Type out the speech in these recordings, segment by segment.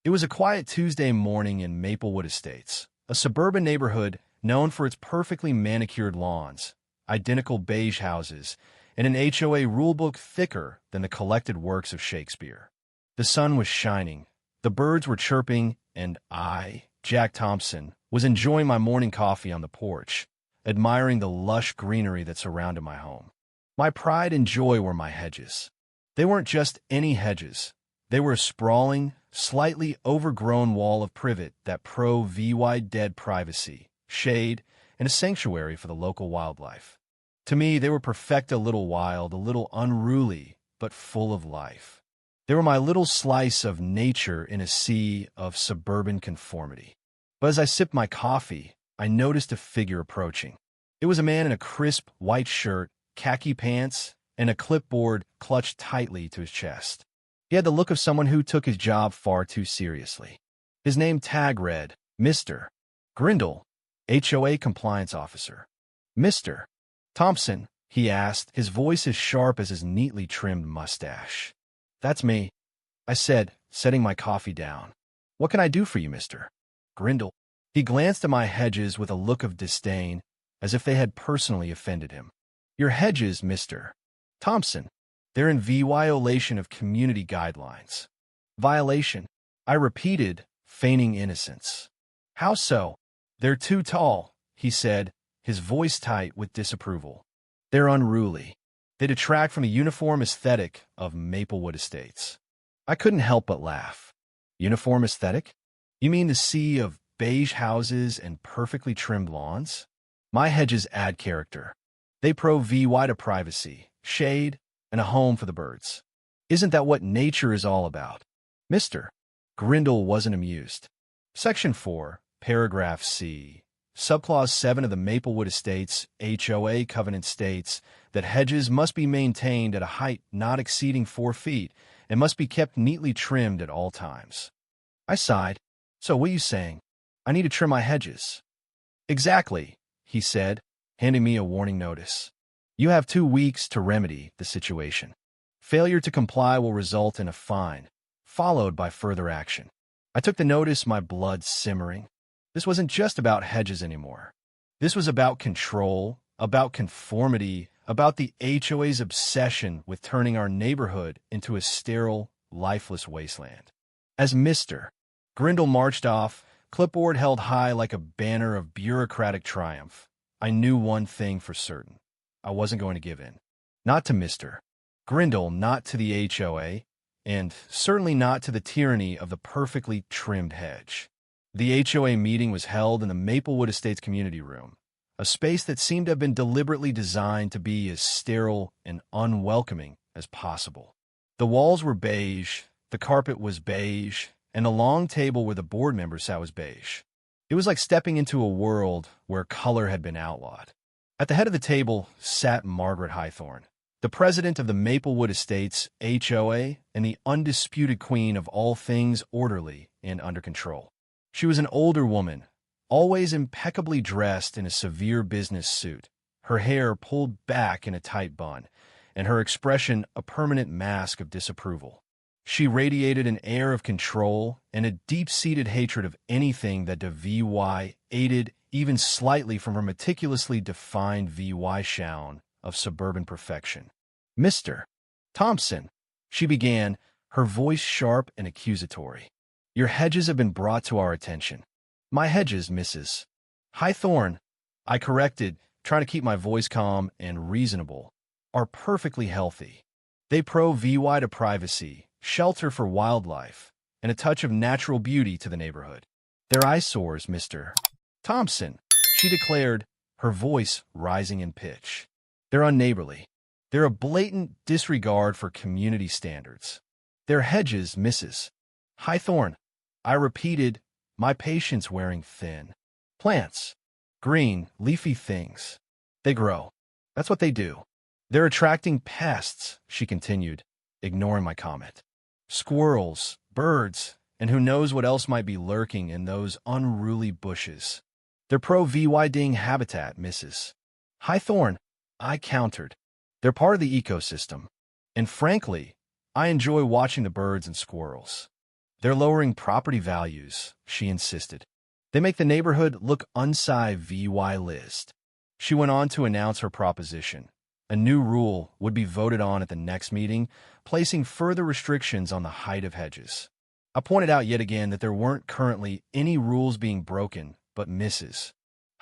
It was a quiet Tuesday morning in Maplewood Estates, a suburban neighborhood known for its perfectly manicured lawns, identical beige houses, and an HOA rulebook thicker than the collected works of Shakespeare. The sun was shining, the birds were chirping, and I, Jack Thompson, was enjoying my morning coffee on the porch, admiring the lush greenery that surrounded my home. My pride and joy were my hedges. They weren't just any hedges. They were a sprawling, slightly overgrown wall of privet that provided privacy, shade, and a sanctuary for the local wildlife. To me, they were perfect, a little wild, a little unruly, but full of life. They were my little slice of nature in a sea of suburban conformity. But as I sipped my coffee, I noticed a figure approaching. It was a man in a crisp white shirt, khaki pants, and a clipboard clutched tightly to his chest. He had the look of someone who took his job far too seriously. His name tag read, Mr. Grindle, HOA Compliance Officer. Mr. Thompson, he asked, his voice as sharp as his neatly trimmed mustache. That's me, I said, setting my coffee down. What can I do for you, Mr. Grindle? He glanced at my hedges with a look of disdain, as if they had personally offended him. Your hedges, Mr. Thompson. They're in violation of community guidelines. Violation, I repeated, feigning innocence. How so? They're too tall, he said, his voice tight with disapproval. They're unruly. They detract from the uniform aesthetic of Maplewood Estates. I couldn't help but laugh. Uniform aesthetic? You mean the sea of beige houses and perfectly trimmed lawns? My hedges add character. They provide privacy, shade, and a home for the birds. Isn't that what nature is all about? Mr. Grindle wasn't amused. Section 4, Paragraph C, Subclause 7 of the Maplewood Estates HOA covenant states that hedges must be maintained at a height not exceeding 4 feet and must be kept neatly trimmed at all times. I sighed. So what are you saying? I need to trim my hedges. Exactly, he said, handing me a warning notice. You have 2 weeks to remedy the situation. Failure to comply will result in a fine, followed by further action. I took the notice, my blood simmering. This wasn't just about hedges anymore. This was about control, about conformity, about the HOA's obsession with turning our neighborhood into a sterile, lifeless wasteland. As Mr. Grindle marched off, clipboard held high like a banner of bureaucratic triumph, I knew one thing for certain. I wasn't going to give in. Not to Mr. Grindle, not to the HOA, and certainly not to the tyranny of the perfectly trimmed hedge. The HOA meeting was held in the Maplewood Estates community room, a space that seemed to have been deliberately designed to be as sterile and unwelcoming as possible. The walls were beige, the carpet was beige, and the long table where the board members sat was beige. It was like stepping into a world where color had been outlawed. At the head of the table sat Margaret, the president of the Maplewood Estates HOA and the undisputed queen of all things orderly and under control. She was an older woman, always impeccably dressed in a severe business suit, her hair pulled back in a tight bun, and her expression a permanent mask of disapproval. She radiated an air of control and a deep-seated hatred of anything that deviated even slightly from her meticulously defined vision of suburban perfection. Mr. Thompson, she began, her voice sharp and accusatory. Your hedges have been brought to our attention. My hedges, Mrs. Highthorn, I corrected, trying to keep my voice calm and reasonable, are perfectly healthy. They provide privacy, shelter for wildlife, and a touch of natural beauty to the neighborhood. They're eyesores, Mr. Thompson, she declared, her voice rising in pitch. They're unneighborly. They're a blatant disregard for community standards. They're hedges, Mrs. Highthorn, I repeated, my patience wearing thin. Plants. Green, leafy things. They grow. That's what they do. They're attracting pests, she continued, ignoring my comment. Squirrels, birds, and who knows what else might be lurking in those unruly bushes. They're providing habitat, Mrs. Highthorn, I countered. They're part of the ecosystem. And frankly, I enjoy watching the birds and squirrels. They're lowering property values, she insisted. They make the neighborhood look unsafe vy list. She went on to announce her proposition. A new rule would be voted on at the next meeting, placing further restrictions on the height of hedges. I pointed out yet again that there weren't currently any rules being broken, but Mrs.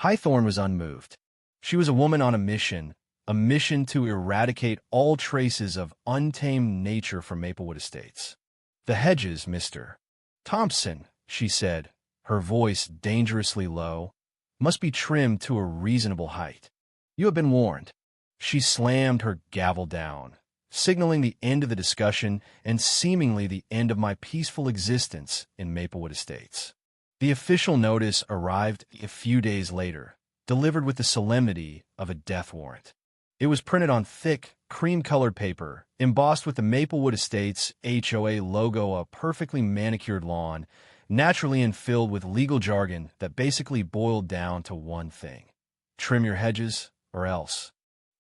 Highthorn was unmoved. She was a woman on a mission to eradicate all traces of untamed nature from Maplewood Estates. The hedges, Mr. Thompson, she said, her voice dangerously low, must be trimmed to a reasonable height. You have been warned. She slammed her gavel down, signaling the end of the discussion and seemingly the end of my peaceful existence in Maplewood Estates. The official notice arrived a few days later, delivered with the solemnity of a death warrant. It was printed on thick, cream-colored paper, embossed with the Maplewood Estates HOA logo, a perfectly manicured lawn, naturally and filled with legal jargon that basically boiled down to one thing: trim your hedges or else.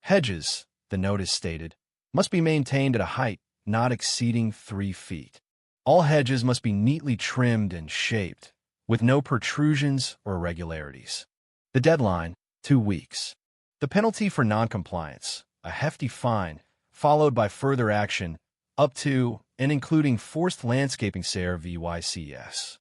Hedges, the notice stated, must be maintained at a height not exceeding 3 feet. All hedges must be neatly trimmed and shaped, with no protrusions or irregularities. The deadline, 2 weeks. The penalty for noncompliance, a hefty fine, followed by further action, up to and including forced landscaping SARE VYCS.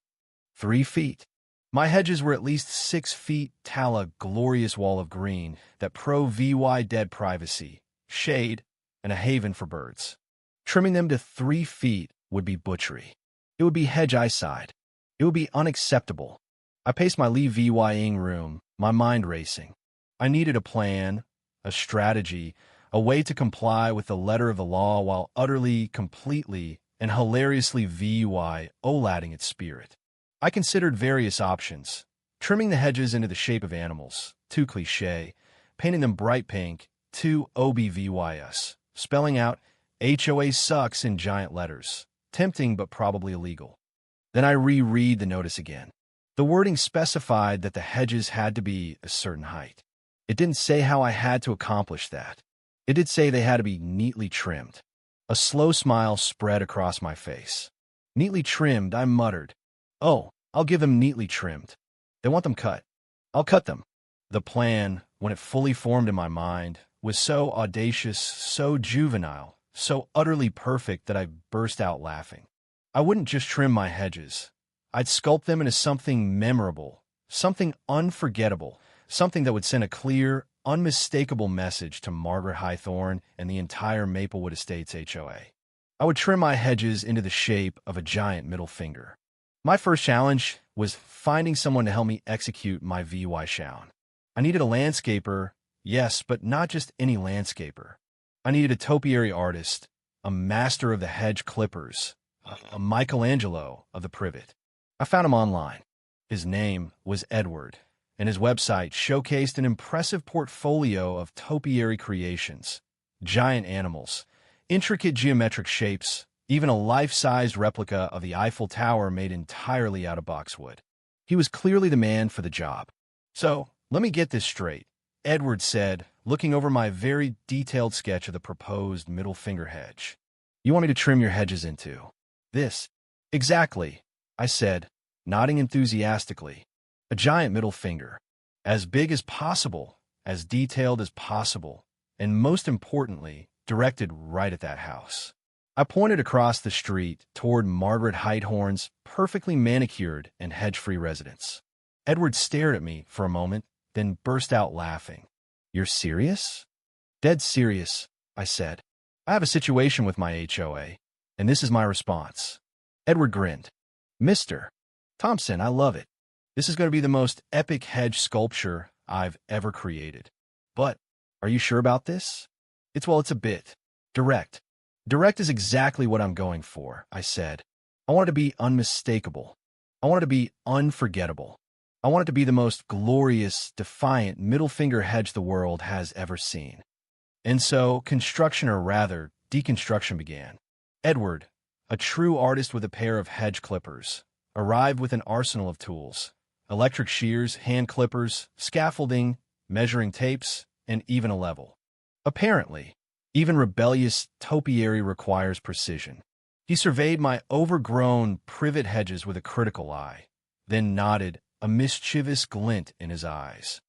3 feet. My hedges were at least 6 feet tall, a glorious wall of green that VY dead privacy, shade, and a haven for birds. Trimming them to 3 feet would be butchery. It would be hedge eyeside. It would be unacceptable. I paced my VYing room, my mind racing. I needed a plan, a strategy, a way to comply with the letter of the law while utterly, completely, and hilariously OLADing its spirit. I considered various options: trimming the hedges into the shape of animals, too cliché; painting them bright pink, too obvious; spelling out HOA sucks in giant letters, tempting but probably illegal. Then I reread the notice again. The wording specified that the hedges had to be a certain height. It didn't say how I had to accomplish that. It did say they had to be neatly trimmed. A slow smile spread across my face. Neatly trimmed, I muttered. Oh, I'll give them neatly trimmed. They want them cut. I'll cut them. The plan, when it fully formed in my mind, was so audacious, so juvenile, so utterly perfect that I burst out laughing. I wouldn't just trim my hedges. I'd sculpt them into something memorable, something unforgettable, something that would send a clear, unmistakable message to Margaret Highthorn and the entire Maplewood Estates HOA. I would trim my hedges into the shape of a giant middle finger. My first challenge was finding someone to help me execute my VY shown. I needed a landscaper, yes, but not just any landscaper. I needed a topiary artist, a master of the hedge clippers, a Michelangelo of the privet. I found him online. His name was Edward, and his website showcased an impressive portfolio of topiary creations: giant animals, intricate geometric shapes, even a life-sized replica of the Eiffel Tower made entirely out of boxwood. He was clearly the man for the job. So, let me get this straight, Edward said, looking over my very detailed sketch of the proposed middle finger hedge. You want me to trim your hedges into this? Exactly, I said, nodding enthusiastically. A giant middle finger. As big as possible, as detailed as possible, and most importantly, directed right at that house. I pointed across the street toward Margaret Highthorn's perfectly manicured and hedge-free residence. Edward stared at me for a moment, then burst out laughing. You're serious? Dead serious, I said. I have a situation with my HOA, and this is my response. Edward grinned. Mr. Thompson, I love it. This is going to be the most epic hedge sculpture I've ever created. But, are you sure about this? It's a bit direct. Direct is exactly what I'm going for, I said. I want it to be unmistakable. I want it to be unforgettable. I want it to be the most glorious, defiant middle finger hedge the world has ever seen. And so, construction, or rather, deconstruction began. Edward, a true artist with a pair of hedge clippers, arrived with an arsenal of tools: electric shears, hand clippers, scaffolding, measuring tapes, and even a level. Apparently, even rebellious topiary requires precision. He surveyed my overgrown privet hedges with a critical eye, then nodded, a mischievous glint in his eyes.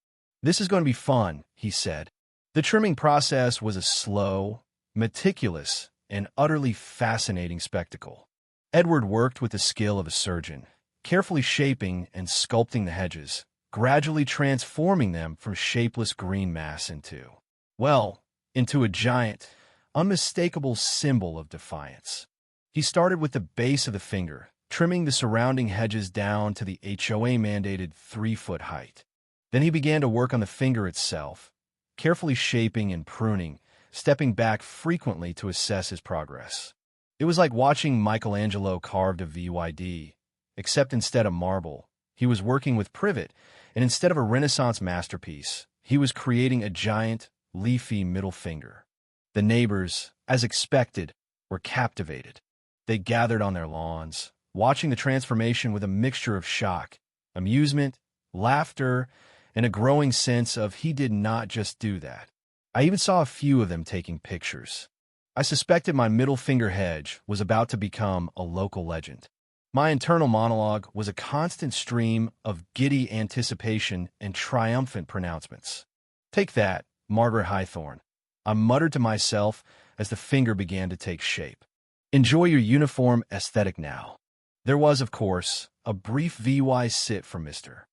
"This is going to be fun," he said. The trimming process was a slow, meticulous, and utterly fascinating spectacle. Edward worked with the skill of a surgeon, carefully shaping and sculpting the hedges, gradually transforming them from shapeless green mass into a giant, unmistakable symbol of defiance. He started with the base of the finger, trimming the surrounding hedges down to the HOA-mandated 3-foot height. Then he began to work on the finger itself, carefully shaping and pruning, stepping back frequently to assess his progress. It was like watching Michelangelo carve a VYD, except instead of marble, he was working with privet, and instead of a Renaissance masterpiece, he was creating a giant, leafy middle finger. The neighbors, as expected, were captivated. They gathered on their lawns, watching the transformation with a mixture of shock, amusement, laughter, and a growing sense of he did not just do that. I even saw a few of them taking pictures. I suspected my middle finger hedge was about to become a local legend. My internal monologue was a constant stream of giddy anticipation and triumphant pronouncements. "Take that, Margaret Highthorne," I muttered to myself as the finger began to take shape. "Enjoy your uniform aesthetic now." There was, of course, a brief VY sit from Mr.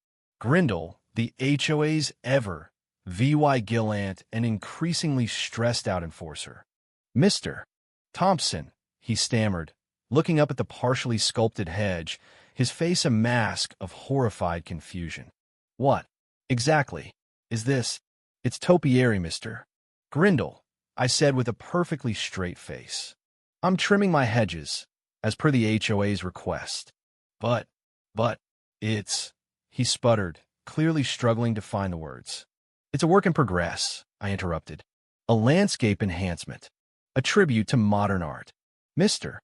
Grindle, the HOA's ever VY Gillant, an increasingly stressed-out enforcer. "Mr. Thompson," he stammered, looking up at the partially sculpted hedge, his face a mask of horrified confusion. "What, exactly, is this?" "It's topiary, Mr. Grindle," I said with a perfectly straight face. "I'm trimming my hedges, as per the HOA's request." But, it's," he sputtered, clearly struggling to find the words. "It's a work in progress," I interrupted. "A landscape enhancement. A tribute to modern art." Mr.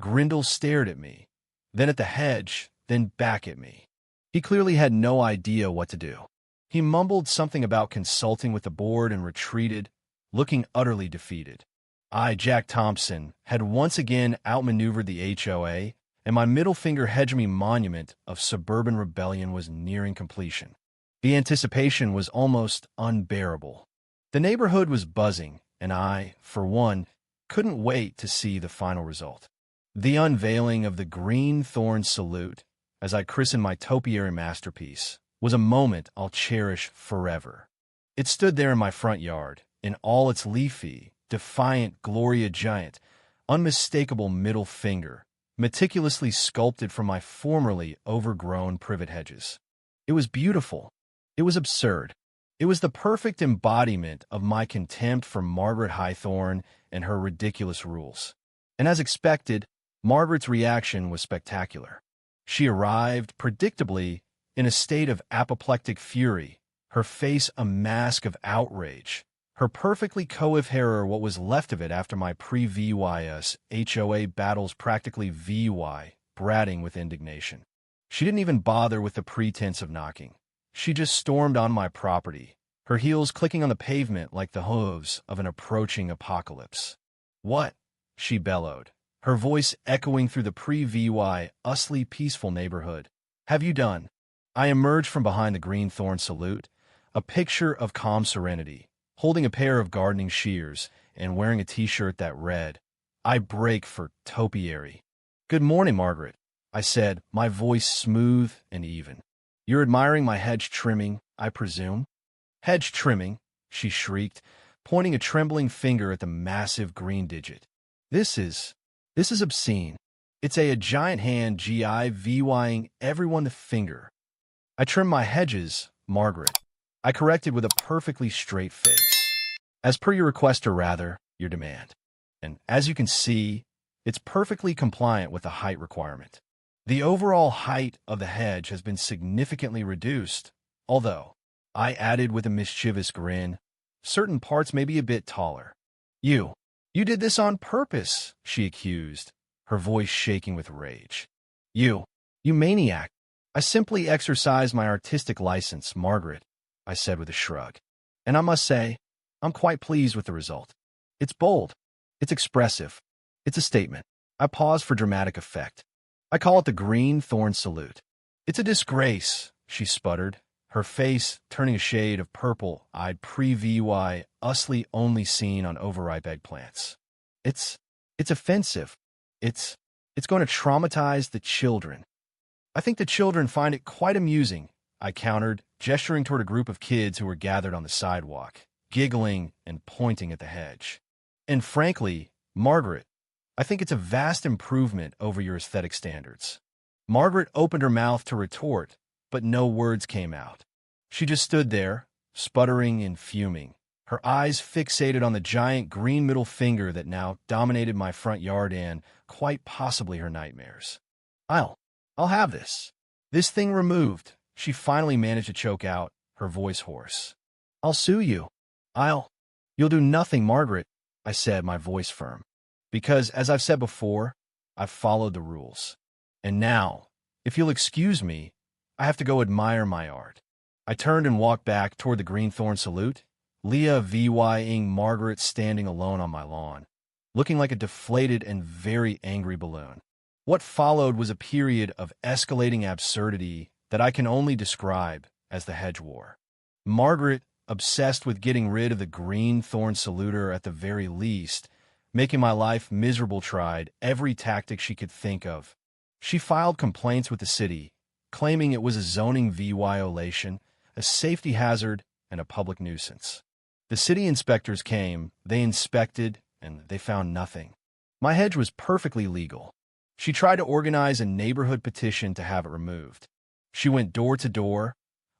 Grindle stared at me, then at the hedge, then back at me. He clearly had no idea what to do. He mumbled something about consulting with the board and retreated, looking utterly defeated. I, Jack Thompson, had once again outmaneuvered the HOA, and my middle finger hegemony monument of suburban rebellion was nearing completion. The anticipation was almost unbearable. The neighborhood was buzzing, and I, for one, couldn't wait to see the final result. The unveiling of the green thorn salute, as I christened my topiary masterpiece, was a moment I'll cherish forever. It stood there in my front yard, in all its leafy, defiant Gloria giant, unmistakable middle finger, meticulously sculpted from my formerly overgrown privet hedges. It was beautiful. It was absurd. It was the perfect embodiment of my contempt for Margaret Highthorne and her ridiculous rules. And as expected, Margaret's reaction was spectacular. She arrived, predictably, in a state of apoplectic fury, her face a mask of outrage, her perfectly coiffed what was left of it after my pre-VYS HOA battles practically VY, bratting with indignation. She didn't even bother with the pretense of knocking. She just stormed on my property, her heels clicking on the pavement like the hooves of an approaching apocalypse. "What?" she bellowed, her voice echoing through the pre-VY, usly peaceful neighborhood. "Have you done?" I emerged from behind the green thorn salute, a picture of calm serenity, holding a pair of gardening shears and wearing a t-shirt that read, "I break for topiary." "Good morning, Margaret," I said, my voice smooth and even. "You're admiring my hedge trimming, I presume?" "Hedge trimming," she shrieked, pointing a trembling finger at the massive green digit. This is obscene. It's a giant hand GIVYing everyone the finger." "I trim my hedges, Margaret," I corrected with a perfectly straight face. "As per your request, or rather, your demand. And as you can see, it's perfectly compliant with the height requirement. The overall height of the hedge has been significantly reduced, although," I added with a mischievous grin, "certain parts may be a bit taller." You did this on purpose," she accused, her voice shaking with rage. You maniac." "I simply exercised my artistic license, Margaret," I said with a shrug. "And I must say, I'm quite pleased with the result. It's bold. It's expressive. It's a statement." I paused for dramatic effect. I call it the green thorn salute. It's a disgrace, she sputtered, her face turning a shade of purple-eyed pre-VY usly only seen on overripe eggplants. It's offensive. It's going to traumatize the children. I think the children find it quite amusing, I countered, gesturing toward a group of kids who were gathered on the sidewalk, giggling and pointing at the hedge. And frankly, Margaret, I think it's a vast improvement over your aesthetic standards. Margaret opened her mouth to retort, but no words came out. She just stood there, sputtering and fuming, her eyes fixated on the giant green middle finger that now dominated my front yard and, quite possibly, her nightmares. I'll have this. This thing removed, she finally managed to choke out, her voice hoarse. I'll sue you. You'll do nothing, Margaret, I said, my voice firm. Because, as I've said before, I've followed the rules. And now, if you'll excuse me, I have to go admire my art. I turned and walked back toward the green thorn salute, Leah VYing Margaret standing alone on my lawn, looking like a deflated and very angry balloon. What followed was a period of escalating absurdity that I can only describe as the Hedge War. Margaret, obsessed with getting rid of the green thorn saluter at the very least, making my life miserable, tried every tactic she could think of. She filed complaints with the city, claiming it was a zoning violation, a safety hazard, and a public nuisance. The city inspectors came, they inspected, and they found nothing. My hedge was perfectly legal. She tried to organize a neighborhood petition to have it removed. She went door to door,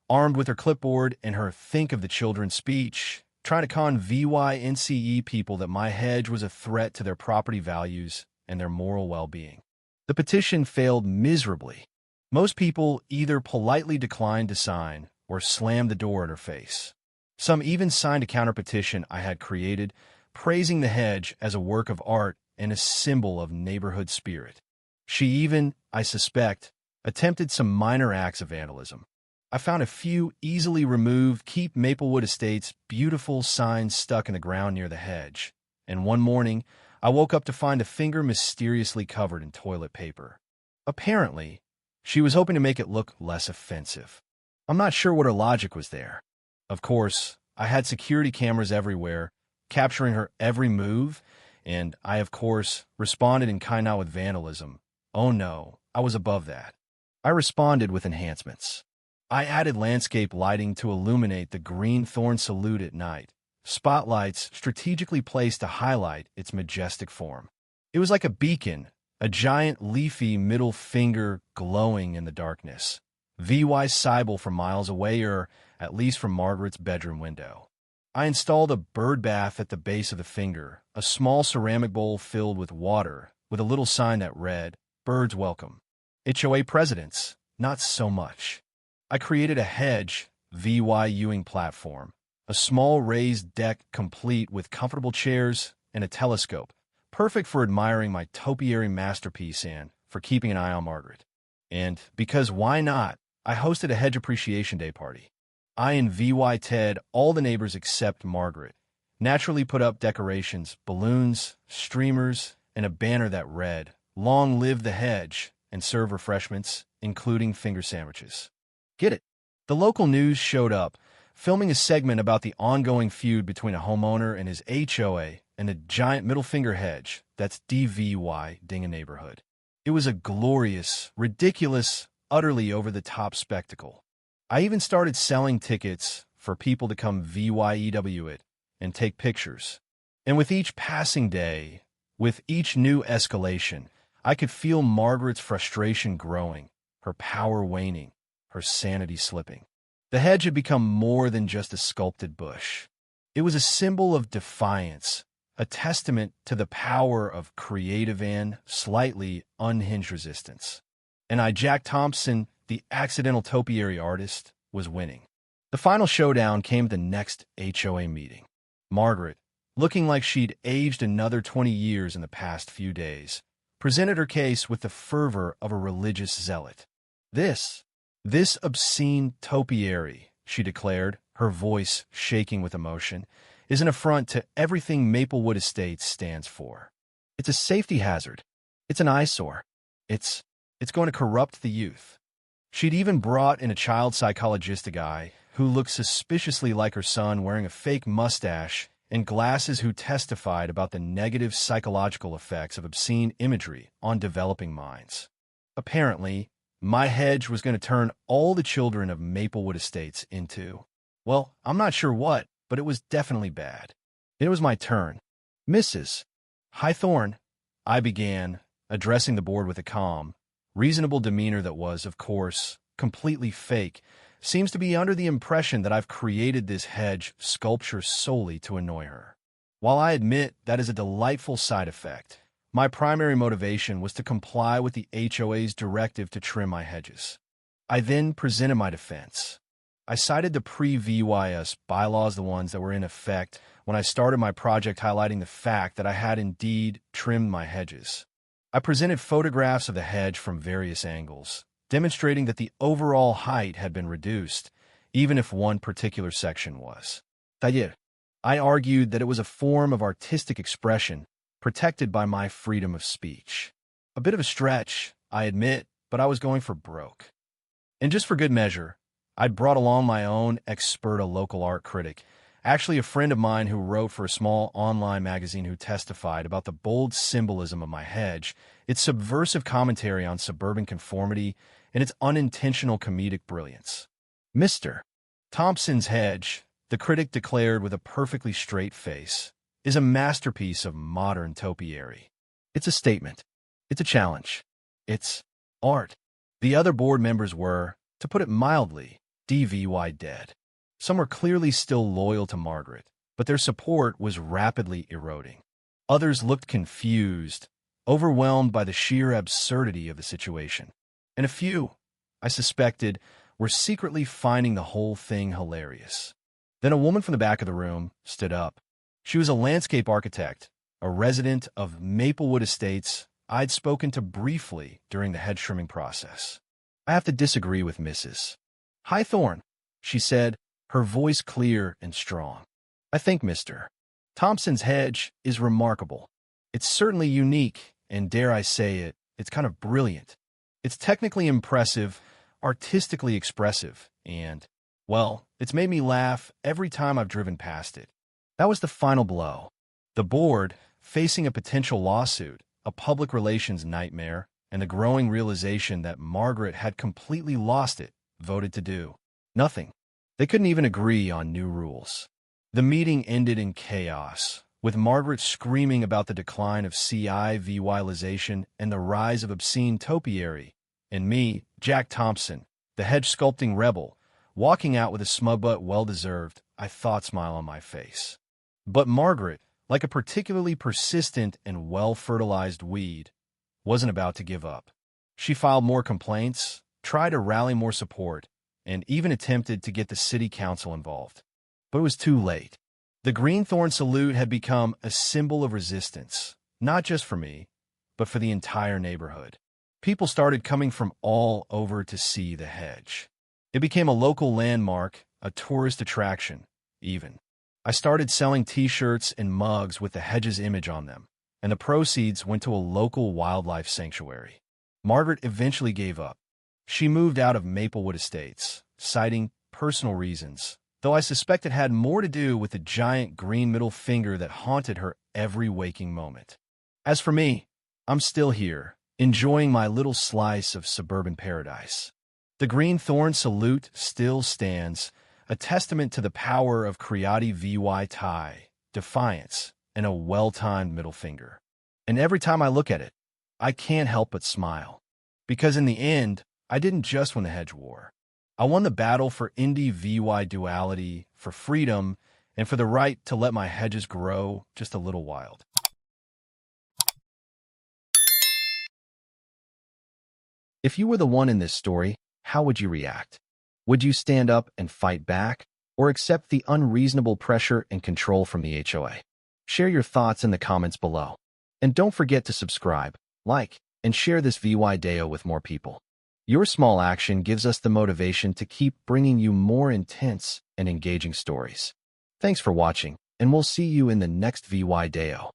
armed with her clipboard and her think of the children speech, trying to con VYNCE people that my hedge was a threat to their property values and their moral well-being. The petition failed miserably. Most people either politely declined to sign or slammed the door in her face. Some even signed a counter-petition I had created, praising the hedge as a work of art and a symbol of neighborhood spirit. She even, I suspect, attempted some minor acts of vandalism. I found a few easily removed Keep Maplewood Estates beautiful signs stuck in the ground near the hedge, and one morning I woke up to find a finger mysteriously covered in toilet paper. Apparently, she was hoping to make it look less offensive. I'm not sure what her logic was there. Of course, I had security cameras everywhere, capturing her every move, and I, of course, responded in kind out with vandalism. Oh no, I was above that. I responded with enhancements. I added landscape lighting to illuminate the green thorn salute at night, spotlights strategically placed to highlight its majestic form. It was like a beacon, a giant leafy middle finger glowing in the darkness. VY Cybele from miles away, or at least from Margaret's bedroom window. I installed a bird bath at the base of the finger, a small ceramic bowl filled with water, with a little sign that read, "Birds welcome. HOA presidents, not so much." I created a hedge, VY Ewing platform, a small raised deck complete with comfortable chairs and a telescope, perfect for admiring my topiary masterpiece and for keeping an eye on Margaret. And, because why not, I hosted a Hedge Appreciation Day party. I and VY Ted, all the neighbors except Margaret, naturally put up decorations, balloons, streamers, and a banner that read, "Long live the hedge," and served refreshments, including finger sandwiches. Get it? The local news showed up, filming a segment about the ongoing feud between a homeowner and his HOA and a giant middle finger hedge that's DVY-ing a neighborhood. It was a glorious, ridiculous, utterly over-the-top spectacle. I even started selling tickets for people to come VYEW it and take pictures. And with each passing day, with each new escalation, I could feel Margaret's frustration growing, her power waning, her sanity slipping. The hedge had become more than just a sculpted bush. It was a symbol of defiance, a testament to the power of creative and slightly unhinged resistance. And I, Jack Thompson, the accidental topiary artist, was winning. The final showdown came at the next HOA meeting. Margaret, looking like she'd aged another 20 years in the past few days, presented her case with the fervor of a religious zealot. This obscene topiary, she declared, her voice shaking with emotion, is an affront to everything Maplewood Estates stands for. It's a safety hazard. It's an eyesore. It's, it's going to corrupt the youth. She'd even brought in a child psychologist guy who looked suspiciously like her son, wearing a fake mustache and glasses, who testified about the negative psychological effects of obscene imagery on developing minds. Apparently, my hedge was going to turn all the children of Maplewood Estates into, well, I'm not sure what, but it was definitely bad. It was my turn. Mrs. Highthorn, I began, addressing the board with a calm, reasonable demeanor that was, of course, completely fake. Seems to be under the impression that I've created this hedge sculpture solely to annoy her. While I admit that is a delightful side effect, my primary motivation was to comply with the HOA's directive to trim my hedges. I then presented my defense. I cited the pre-VYS bylaws, the ones that were in effect when I started my project, highlighting the fact that I had indeed trimmed my hedges. I presented photographs of the hedge from various angles, demonstrating that the overall height had been reduced, even if one particular section was. I argued that it was a form of artistic expression protected by my freedom of speech. A bit of a stretch, I admit, but I was going for broke. And just for good measure, I'd brought along my own expert, a local art critic, actually a friend of mine who wrote for a small online magazine, who testified about the bold symbolism of my hedge, its subversive commentary on suburban conformity, and its unintentional comedic brilliance. Mr. Thompson's hedge, the critic declared with a perfectly straight face, is a masterpiece of modern topiary. It's a statement. It's a challenge. It's art. The other board members were, to put it mildly, DVY dead. Some were clearly still loyal to Margaret, but their support was rapidly eroding. Others looked confused, overwhelmed by the sheer absurdity of the situation. And a few, I suspected, were secretly finding the whole thing hilarious. Then a woman from the back of the room stood up. She was a landscape architect, a resident of Maplewood Estates I'd spoken to briefly during the hedge trimming process. I have to disagree with Mrs. Highthorn, she said, her voice clear and strong. I think Mr. Thompson's hedge is remarkable. It's certainly unique, and dare I say it, it's kind of brilliant. It's technically impressive, artistically expressive, and, well, it's made me laugh every time I've driven past it. That was the final blow. The board, facing a potential lawsuit, a public relations nightmare, and the growing realization that Margaret had completely lost it, voted to do nothing. They couldn't even agree on new rules. The meeting ended in chaos, with Margaret screaming about the decline of CIVYization and the rise of obscene topiary, and me, Jack Thompson, the hedge sculpting rebel, walking out with a smug but well-deserved, I thought, smile on my face. But Margaret, like a particularly persistent and well-fertilized weed, wasn't about to give up. She filed more complaints, tried to rally more support, and even attempted to get the city council involved. But it was too late. The greenthorn salute had become a symbol of resistance, not just for me, but for the entire neighborhood. People started coming from all over to see the hedge. It became a local landmark, a tourist attraction, even. I started selling T-shirts and mugs with the hedge's image on them, and the proceeds went to a local wildlife sanctuary. Margaret eventually gave up. She moved out of Maplewood Estates, citing personal reasons, though I suspect it had more to do with the giant green middle finger that haunted her every waking moment. As for me, I'm still here, enjoying my little slice of suburban paradise. The greenthorn salute still stands, a testament to the power of Creati Vy tie, defiance, and a well-timed middle finger. And every time I look at it, I can't help but smile. Because in the end, I didn't just win the hedge war. I won the battle for individuality, for freedom, and for the right to let my hedges grow just a little wild. If you were the one in this story, how would you react? Would you stand up and fight back, or accept the unreasonable pressure and control from the HOA? Share your thoughts in the comments below. And don't forget to subscribe, like, and share this VY Deo with more people. Your small action gives us the motivation to keep bringing you more intense and engaging stories. Thanks for watching, and we'll see you in the next VY Deo.